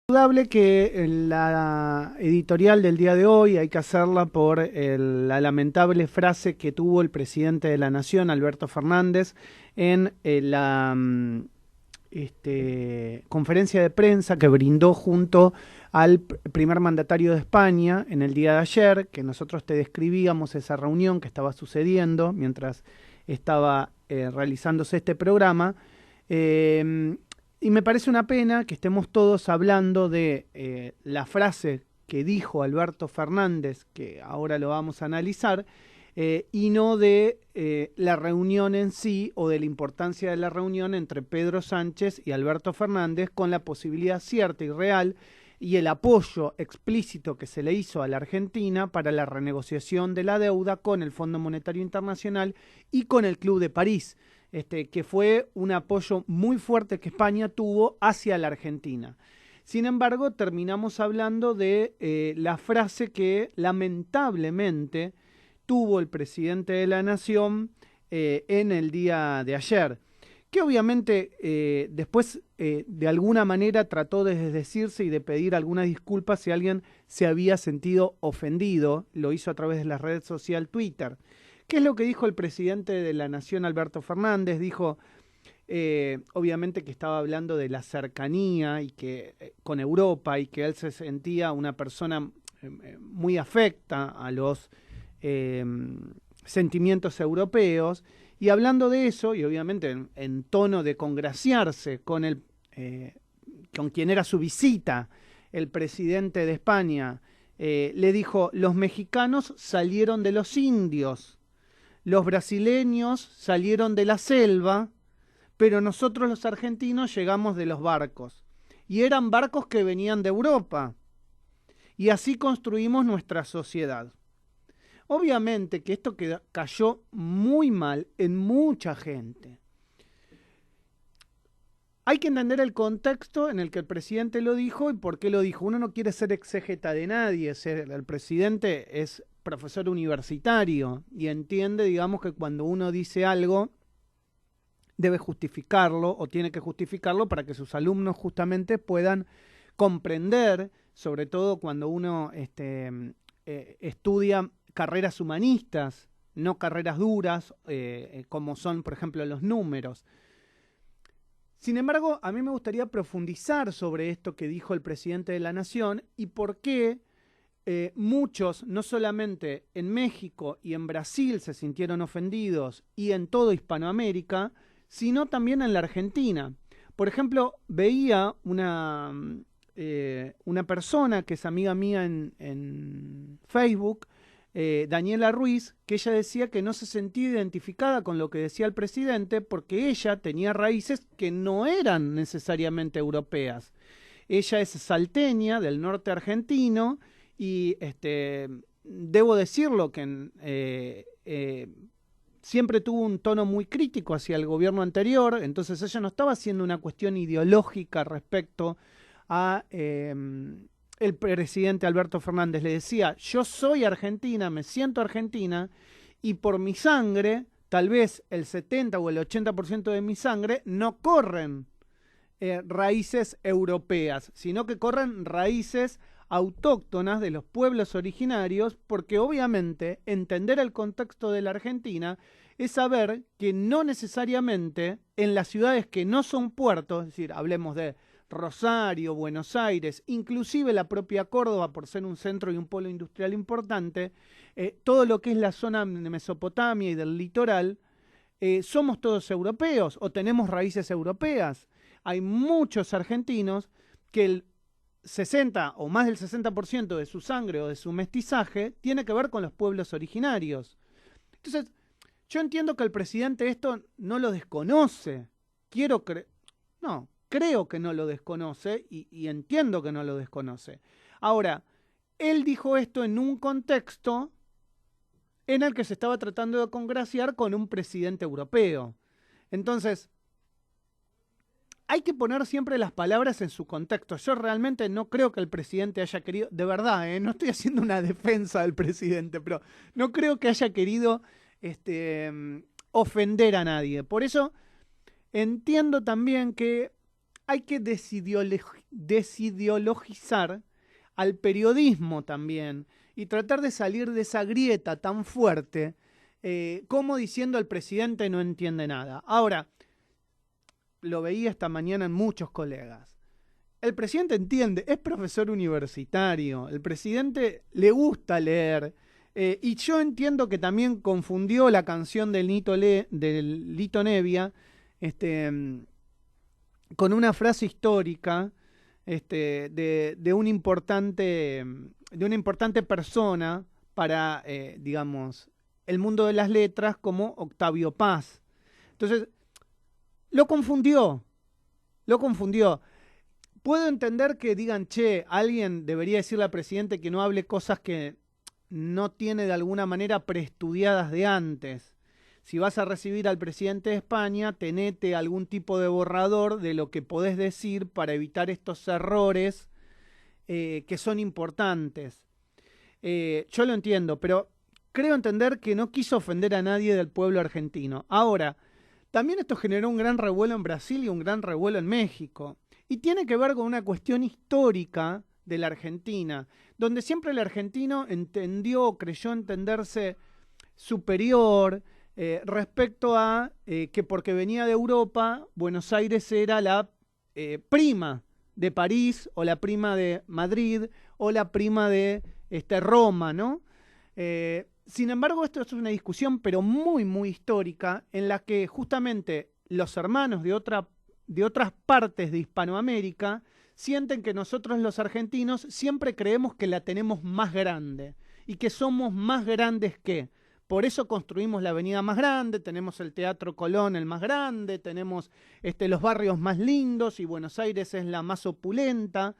Indudable que la editorial del día de hoy hay que hacerla por la lamentable frase que tuvo el presidente de la Nación, Alberto Fernández, en conferencia de prensa que brindó junto al primer mandatario de España en el día de ayer, que nosotros te describíamos esa reunión que estaba sucediendo mientras estaba realizándose este programa. Y me parece una pena que estemos todos hablando de la frase que dijo Alberto Fernández, que ahora lo vamos a analizar, y no de la reunión en sí o de la importancia de la reunión entre Pedro Sánchez y Alberto Fernández, con la posibilidad cierta y real y el apoyo explícito que se le hizo a la Argentina para la renegociación de la deuda con el Fondo Monetario Internacional y con el Club de París. Que fue un apoyo muy fuerte que España tuvo hacia la Argentina. Sin embargo, terminamos hablando de la frase que lamentablemente tuvo el presidente de la Nación en el día de ayer, que obviamente después de alguna manera trató de desdecirse y de pedir alguna disculpa si alguien se había sentido ofendido. Lo hizo a través de la red social Twitter. ¿Qué es lo que dijo el presidente de la Nación, Alberto Fernández? Dijo, obviamente, que estaba hablando de la cercanía y que con Europa, y que él se sentía una persona muy afecta a los sentimientos europeos. Y hablando de eso, y obviamente en tono de congraciarse con quien era su visita, el presidente de España, le dijo: los mexicanos salieron de los indios. Los brasileños salieron de la selva, pero nosotros los argentinos llegamos de los barcos. Y eran barcos que venían de Europa. Y así construimos nuestra sociedad. Obviamente que esto cayó muy mal en mucha gente. Hay que entender el contexto en el que el presidente lo dijo y por qué lo dijo. Uno no quiere ser exégeta de nadie. El presidente es profesor universitario y entiende, digamos, que cuando uno dice algo debe justificarlo o tiene que justificarlo para que sus alumnos justamente puedan comprender, sobre todo cuando uno estudia carreras humanistas, no carreras duras, como son, por ejemplo, los números. Sin embargo, a mí me gustaría profundizar sobre esto que dijo el presidente de la Nación y por qué muchos, no solamente en México y en Brasil, se sintieron ofendidos, y en toda Hispanoamérica, sino también en la Argentina. Por ejemplo, veía una persona que es amiga mía en Facebook, Daniela Ruiz, que ella decía que no se sentía identificada con lo que decía el presidente porque ella tenía raíces que no eran necesariamente europeas. Ella es salteña, del norte argentino, y debo decirlo que siempre tuvo un tono muy crítico hacia el gobierno anterior. Entonces ella no estaba haciendo una cuestión ideológica respecto a el presidente Alberto Fernández. Le decía: yo soy argentina, me siento argentina, y por mi sangre, tal vez el 70 o el 80% de mi sangre, no corren raíces europeas, sino que corren raíces autóctonas de los pueblos originarios, porque obviamente entender el contexto de la Argentina es saber que no necesariamente en las ciudades que no son puertos, es decir, hablemos de Rosario, Buenos Aires, inclusive la propia Córdoba, por ser un centro y un polo industrial importante, todo lo que es la zona de Mesopotamia y del litoral, somos todos europeos o tenemos raíces europeas. Hay muchos argentinos que el 60 o más del 60% de su sangre o de su mestizaje tiene que ver con los pueblos originarios. Entonces, yo entiendo que el presidente esto no lo desconoce. Creo que no lo desconoce y entiendo que no lo desconoce. Ahora, él dijo esto en un contexto en el que se estaba tratando de congraciar con un presidente europeo. Entonces, hay que poner siempre las palabras en su contexto. Yo realmente no creo que el presidente haya querido, de verdad, no estoy haciendo una defensa del presidente, pero no creo que haya querido ofender a nadie. Por eso entiendo también que hay que desideologizar al periodismo también y tratar de salir de esa grieta tan fuerte como diciendo el presidente no entiende nada. Ahora, lo veía esta mañana en muchos colegas. El presidente entiende, es profesor universitario, el presidente le gusta leer, y yo entiendo que también confundió la canción del Lito Nevia con una frase histórica de una importante persona para, digamos, el mundo de las letras como Octavio Paz. Entonces, lo confundió. Puedo entender que digan, che, alguien debería decirle al presidente que no hable cosas que no tiene de alguna manera preestudiadas de antes. Si vas a recibir al presidente de España, tenete algún tipo de borrador de lo que podés decir para evitar estos errores que son importantes. Yo lo entiendo, pero creo entender que no quiso ofender a nadie del pueblo argentino. Ahora, también esto generó un gran revuelo en Brasil y un gran revuelo en México. Y tiene que ver con una cuestión histórica de la Argentina, donde siempre el argentino entendió, creyó entenderse superior respecto a que porque venía de Europa, Buenos Aires era la prima de París, o la prima de Madrid, o la prima de Roma, ¿no? Sin embargo, esto es una discusión, pero muy, muy histórica, en la que justamente los hermanos de otras partes de Hispanoamérica sienten que nosotros los argentinos siempre creemos que la tenemos más grande y que somos más grandes que. Por eso construimos la avenida más grande, tenemos el Teatro Colón el más grande, tenemos los barrios más lindos y Buenos Aires es la más opulenta.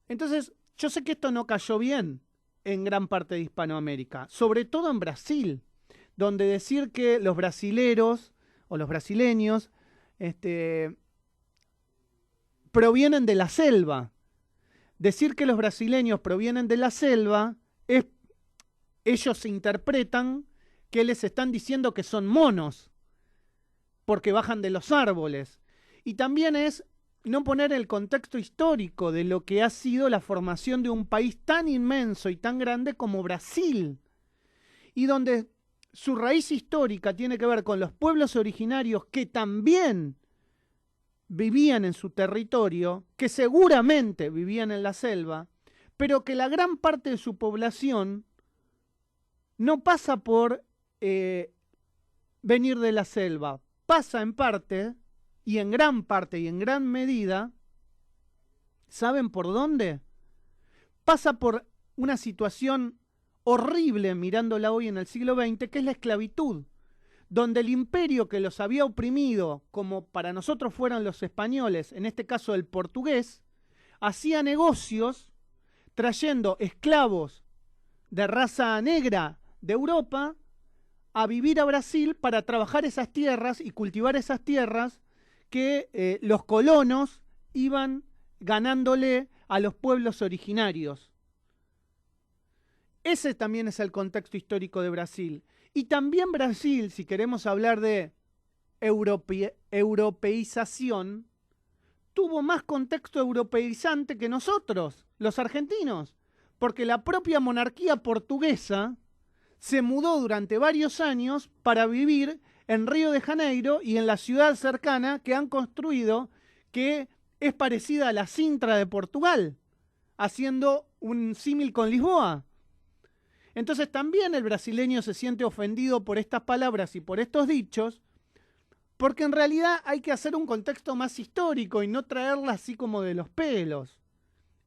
Entonces, yo sé que esto no cayó bien en gran parte de Hispanoamérica, sobre todo en Brasil, donde decir que los brasileros o los brasileños provienen de la selva. Decir que los brasileños provienen de la selva es, ellos interpretan que les están diciendo que son monos porque bajan de los árboles. Y también es no poner el contexto histórico de lo que ha sido la formación de un país tan inmenso y tan grande como Brasil, y donde su raíz histórica tiene que ver con los pueblos originarios que también vivían en su territorio, que seguramente vivían en la selva, pero que la gran parte de su población no pasa por venir de la selva, pasa en parte, y en gran parte y en gran medida, ¿saben por dónde? Pasa por una situación horrible mirándola hoy en el siglo XX, que es la esclavitud, donde el imperio que los había oprimido, como para nosotros fueran los españoles, en este caso el portugués, hacía negocios trayendo esclavos de raza negra de Europa a vivir a Brasil para trabajar esas tierras y cultivar esas tierras que los colonos iban ganándole a los pueblos originarios. Ese también es el contexto histórico de Brasil. Y también Brasil, si queremos hablar de europeización, tuvo más contexto europeizante que nosotros, los argentinos, porque la propia monarquía portuguesa se mudó durante varios años para vivir en Río de Janeiro y en la ciudad cercana que han construido, que es parecida a la Sintra de Portugal, haciendo un símil con Lisboa. Entonces también el brasileño se siente ofendido por estas palabras y por estos dichos, porque en realidad hay que hacer un contexto más histórico y no traerla así como de los pelos.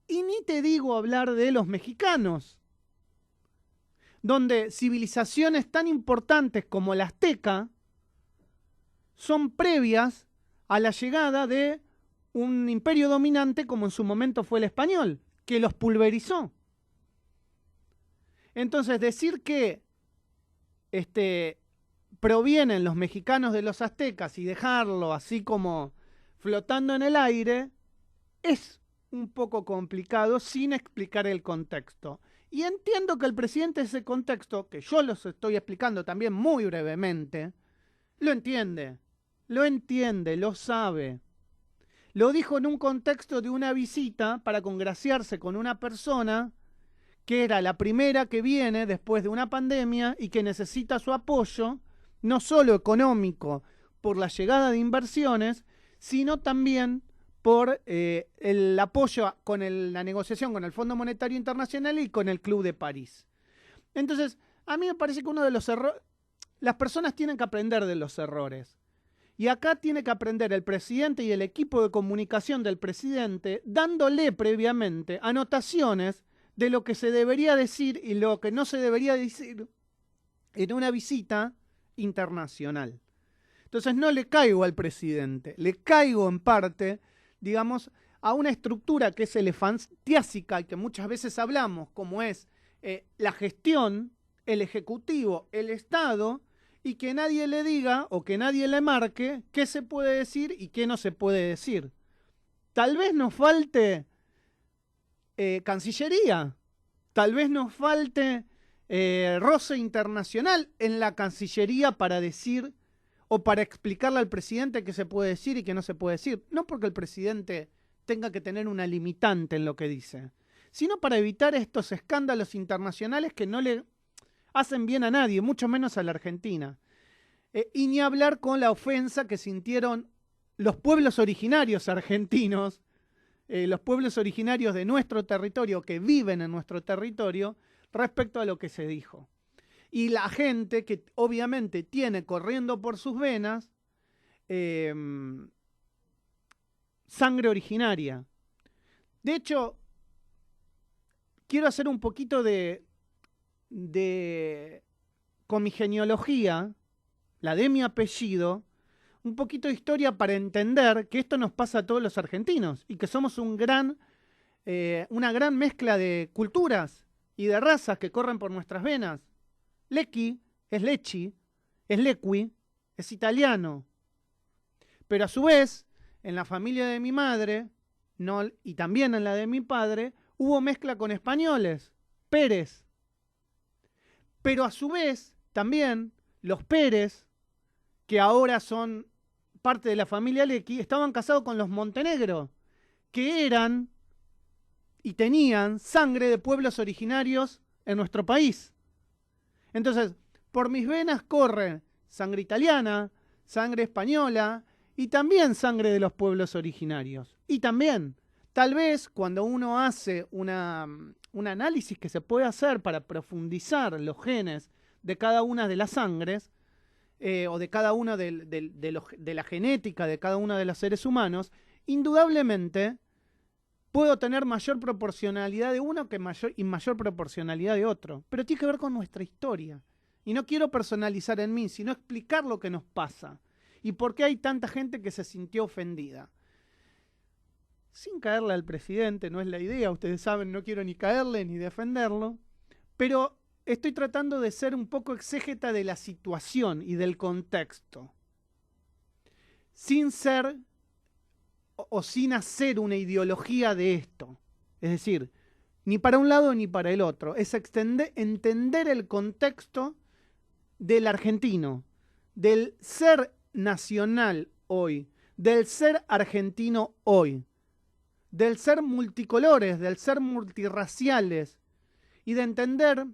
Y ni te digo hablar de los mexicanos, donde civilizaciones tan importantes como la azteca son previas a la llegada de un imperio dominante como en su momento fue el español, que los pulverizó. Entonces, decir que provienen los mexicanos de los aztecas y dejarlo así como flotando en el aire es un poco complicado sin explicar el contexto. Y entiendo que el presidente ese contexto, que yo los estoy explicando también muy brevemente, lo entiende, lo sabe. Lo dijo en un contexto de una visita para congraciarse con una persona que era la primera que viene después de una pandemia y que necesita su apoyo, no solo económico por la llegada de inversiones, sino también por el apoyo con la negociación con el Fondo Monetario Internacional y con el Club de París. Entonces, a mí me parece que uno de los errores, las personas tienen que aprender de los errores. Y acá tiene que aprender el presidente y el equipo de comunicación del presidente, dándole previamente anotaciones de lo que se debería decir y lo que no se debería decir en una visita internacional. Entonces no le caigo al presidente, le caigo en parte, digamos, a una estructura que es elefantiásica y que muchas veces hablamos, como es la gestión, el ejecutivo, el Estado, y que nadie le diga o que nadie le marque qué se puede decir y qué no se puede decir. Tal vez nos falte Cancillería, tal vez nos falte roce internacional en la Cancillería para decir o para explicarle al presidente qué se puede decir y qué no se puede decir. No porque el presidente tenga que tener una limitante en lo que dice, sino para evitar estos escándalos internacionales que no le hacen bien a nadie, mucho menos a la Argentina. Y ni hablar con la ofensa que sintieron los pueblos originarios argentinos, los pueblos originarios de nuestro territorio, que viven en nuestro territorio, respecto a lo que se dijo. Y la gente que obviamente tiene corriendo por sus venas sangre originaria. De hecho, quiero hacer un poquito con mi genealogía, la de mi apellido, un poquito de historia para entender que esto nos pasa a todos los argentinos y que somos una gran mezcla de culturas y de razas que corren por nuestras venas. Lecchi es Lecci, es Lequi, es italiano. Pero a su vez, en la familia de mi madre, y también en la de mi padre, hubo mezcla con españoles, Pérez. Pero a su vez, también, los Pérez, que ahora son parte de la familia Lecchi, estaban casados con los Montenegro, que eran y tenían sangre de pueblos originarios en nuestro país. Entonces, por mis venas corre sangre italiana, sangre española y también sangre de los pueblos originarios. Y también, tal vez, cuando uno hace un análisis que se puede hacer para profundizar los genes de cada una de las sangres, o de cada una de la genética de cada uno de los seres humanos, indudablemente puedo tener mayor proporcionalidad de uno y mayor proporcionalidad de otro. Pero tiene que ver con nuestra historia. Y no quiero personalizar en mí, sino explicar lo que nos pasa. Y por qué hay tanta gente que se sintió ofendida. Sin caerle al presidente, no es la idea. Ustedes saben, no quiero ni caerle ni defenderlo. Pero estoy tratando de ser un poco exégeta de la situación y del contexto. Sin ser o sin hacer una ideología de esto. Es decir, ni para un lado ni para el otro. Es entender el contexto del argentino, del ser nacional hoy, del ser argentino hoy, del ser multicolores, del ser multirraciales, y de entender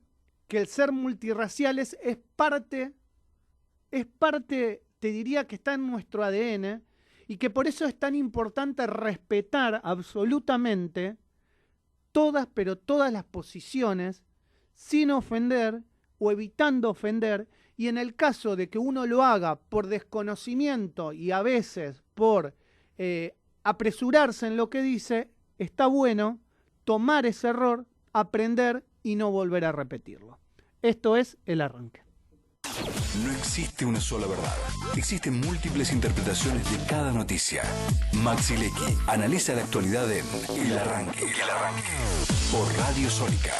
que el ser multirraciales es parte, te diría que está en nuestro ADN, y que por eso es tan importante respetar absolutamente todas, pero todas las posiciones, sin ofender o evitando ofender, y en el caso de que uno lo haga por desconocimiento y a veces por apresurarse en lo que dice, está bueno tomar ese error, aprender y no volver a repetirlo. Esto es El Arranque. No existe una sola verdad. Existen múltiples interpretaciones de cada noticia. Maxi Lecchi analiza la actualidad en El Arranque. Por Radio Sónica.